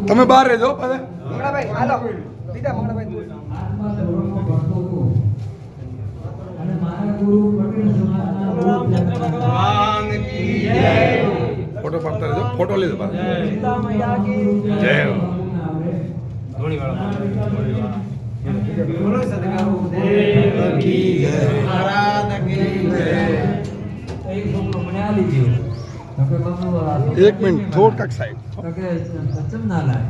તમે બહાર રહેજો પાછા. મંગળાભાઈ હાલો બીજા મંગળાભાઈ અને મારા ગુરુ પટેલ સમાજના ભગવાન કી જય. ફોટો પાડતા રહેજો. ફોટો લીધો પાછા. સીતા મૈયા કી જય. ધોણી વાળા બોલો સદગુરુ દેવ કી જય મહારાજ કી જય. એક છોકરો મને આલી ગયો તો કે બાપુ એક મિનિટ થોડુંક સાઈડ. તો કે ચમ ના લાય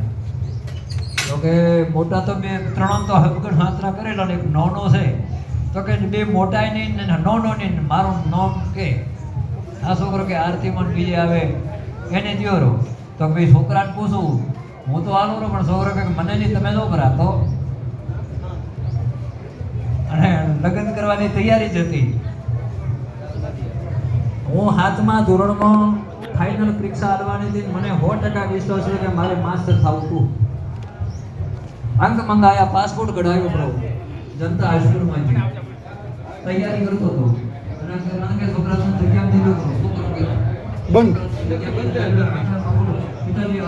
તો કે મોટા તો બે ત્રણ તો હબગણ હાતરા કરેલા ને એક નાનો છે તો કે બે મોટા નહીં ને નાનો નહીં મારું નામ કે આ છોકરો કે આરતીમાં બીજે આવે એને દ્યો રહો તો ભાઈ છોકરાને પૂછું હું તો આલું રહું પણ છોકરો કે મને નહીં તમે ન કરા તો અને લગ્ન કરવાની તૈયારી જ હતી. હું 7મા ધોરણમાં ફાઇનલ પરીક્ષા આપવાની હતી. મને 100% વિશ્વાસ છે કે મારે માસ્ટર થવું હતું. અંક મંગાયા, પાસપોર્ટ કઢાવ્યો બ્રો, જનતા હાઈસ્કૂલમાં તૈયારી કરતો હતો અને કે છોકરા જગ્યા દીધું બંધ. જગ્યા બંધ પિતાજી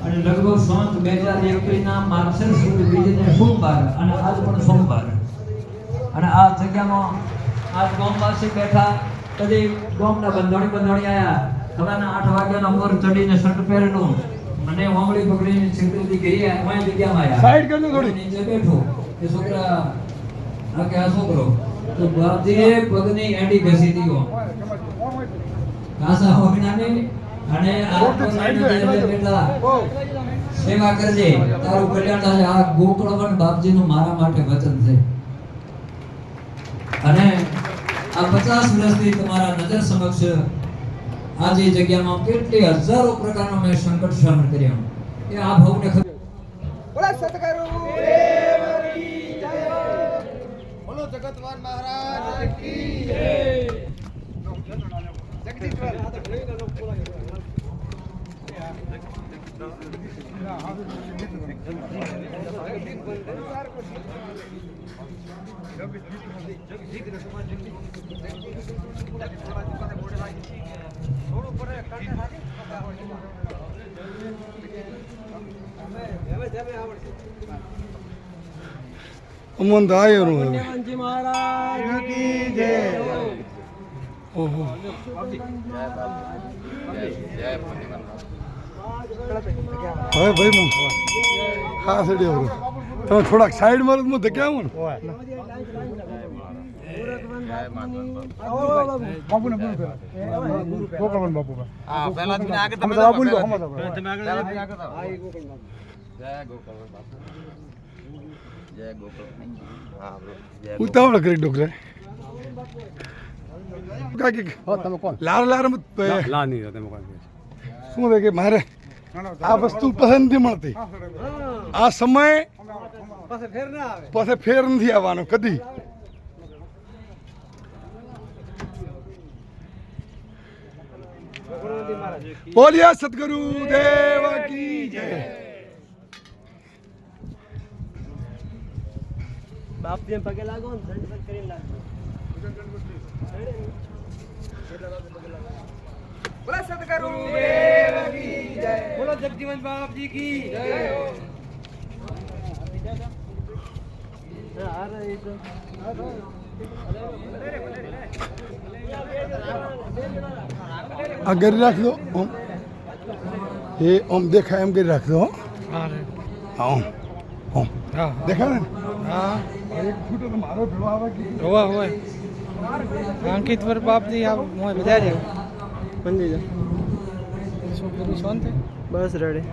અને લગભગ સંત 2021 માર્ગશીર સુદ બીજને સોમવાર અને આજ પણ સોમવાર અને આ જગ્યામાં આજ ગામવાસી બેઠા કદી ગામના બંધાણી આયા સવારના 8 વાગ્યાનો મોર ચડીને શર્ટ પહેરેલું મને વાંગળી પકડીને સિક્યુરિટી ગઈ આ જગ્યામાં આયા સાઈડ કરજો થોડી. નીચે બેઠો એ છોકરા આ કે આ છોકરો તો બાપજીએ પગની એડી ઘસી દીધો કાસા હોગનાને અને આ બેટા સેવા કરજે તારું કલ્યાણ થાય. આ ગોકળવન બાપજીનું મારા માટે વચન છે અને આ 50 વર્ષથી તમારા નજર સમક્ષ આ જે જગ્યામાં કેટલી હજારો પ્રકારનો મેં સંકટ સહન કર્યા એ આ ભાવને ખબર. બોલો સદગુરુ દેવ કી જય. બોલો જગતવાન મહારાજ કી જય. જગદીશ્વર અમન તો આવ્યો નું. પુણ્યવંતજી મહારાજ કી જય. ઓહો. હવે ભાઈ હું હા સડી આવ્યો. તમે થોડાક સાઈડ મારો હું ધક્યા આવું ને. બાપુ ને બોલો ગોકળવન બાપુ. હા પહેલા તમે આગળ તમે બાપુ લો તમે આગળ હા ગોકળવન જય ગોકળવન બાપુ. જય ગોકળવન. હા બ્રો જય ઉતાવળ કરી ડોકરા કાકી તમે કોણ લાર લાર મત લા નહીં તમે કોણ શું છે કે મારે આ વસ્તુ પસંદ નથી મળતી. આ સમય પછી ફેર નથી આવવાનો કદી. બોલિયા સદગુરુ દેવ કી જય. બાપ જેમ પગે લાગો ને દંડવત કરીને લાગો. બોલો સદગુરુ દેવ કી જય. બોલો જગજીવન બાપજી કી જય. આ કરી રાખ દો ઓમ. એ ઓમ દેખાય એમ કરી રાખ દો. હા ઓમ ઓમ દેખાય ને. હા એક ફૂટો તો મારો ભેળો આવે કે હોય અંકિત પર બાપજી આ મોય બધા છે મંદી જા શું પૂરી શાંતિ બસ રેડી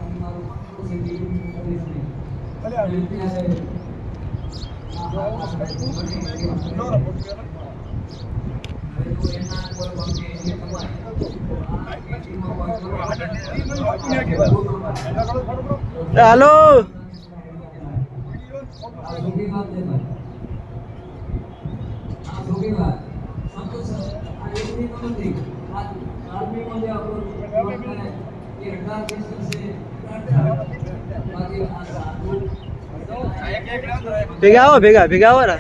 हेलो आज आदमी को जो आपको ये 18-20 से बाकी आज ભેગા આવો ને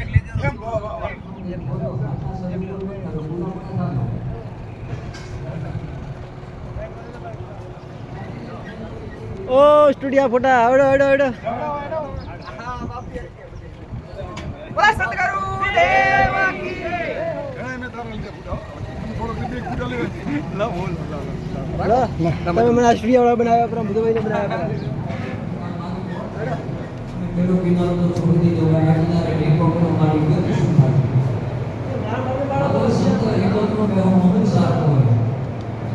ઓ સ્ટુડિયો ફોટા આવડો આવડો આવડો તમે મને આ સ્ટુડિયો વાળા બનાવ્યા પર બધું બનાવ્યા મેરો કિનારો તો છોડી દીધો આ કિનારે ટેકો કરો મારી ગતિ શું થાય આ સંત એકત્વ મે હું સારતો હોય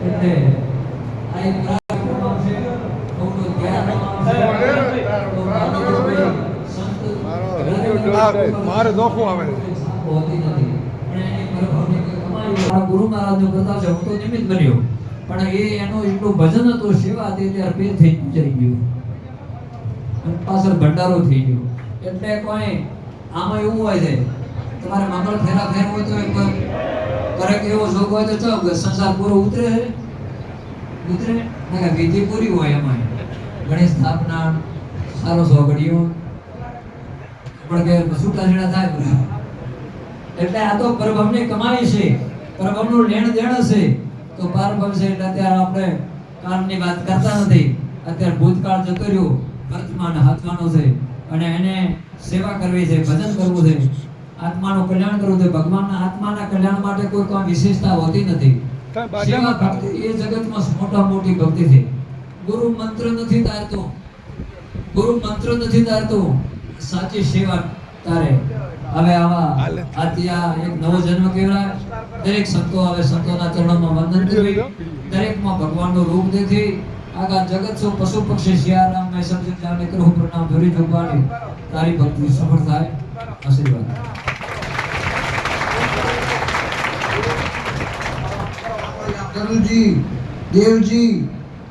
એટલે આ એક કાર્યક્રમ છે તો ધ્યાન મારે દોખું આવે હોતી નથી અને એની પરભવની કમાઈ આ ગુરુ મહારાજનો પ્રતાપ છે હું તો નિમિત્ત બન્યો પણ એ એનો એટલું ભજન હતો સેવા તે ત્યાર પેર થઈ જઈ ગયું પાછળ ભંડારો થઈ ગયો એટલે કોઈ આમાં એવું હોય છે તમારે મંગળ ફેરા ફેરવું હોય તો એક કરે કે એવો શોખ હોય તો ચાલો સંસાર પૂરો ઉતરે ના કે વિધિ પૂરી હોય એમાં ગણેશ સ્થાપના સારો સોગડીઓ પણ કે છૂટાછેડા થાય બધા એટલે આ તો પરભવની કમાઈ છે પરભવનું લેણ દેણ છે તો પરભવ છે એટલે અત્યારે આપણે કાળની વાત કરતા નથી અત્યારે ભૂતકાળ જતો રહ્યો વર્તમાન હાથવાનો છે અને એને સેવા કરવી છે ભજન કરવું છે આત્માનું કલ્યાણ કરવું છે ભગવાનના આત્માના કલ્યાણ માટે કોઈ કોઈ વિશેષતા હોતી નથી સેવા ભક્તિ એ જગતમાં મોટા મોટી ભક્તિ છે ગુરુ મંત્ર નથી તારતો સાચી સેવા તારે હવે આવા આત્યા એક નવો જન્મ કહેવાય દરેક સંતો આવે સંતોના ચરણોમાં વંદન કરવી દરેકમાં ભગવાનનું રૂપ દેખી आगा जगत सो पशु पक्षी सियाराम में सब जाने करो प्रणाम धोरी जोगवाणी तारी भक्ति सफल थाय आशीर्वाद गुरु जी देव जी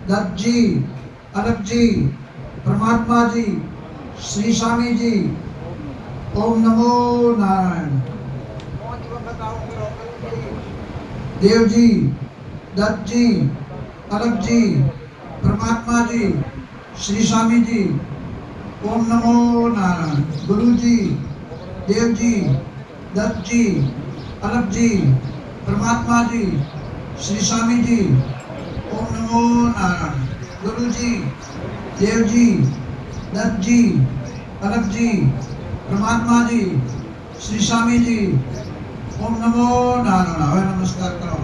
दत्त जी अलग जी परमात्मा जी श्री स्वामी जी ओम नमो नारायण देव जी दत्त जी अलग जी परमात्मा जी श्री स्वामी जी ओम नमो नारायण गुरु जी देव जी दत्त जी अलग जी परमात्मा जी श्री स्वामी जी ओम नमो नारायण गुरु जी देव जी दत्त जी अलग जी परमात्मा जी श्री स्वामी जी ओम नमो नारायण હવે નમસ્કાર કરો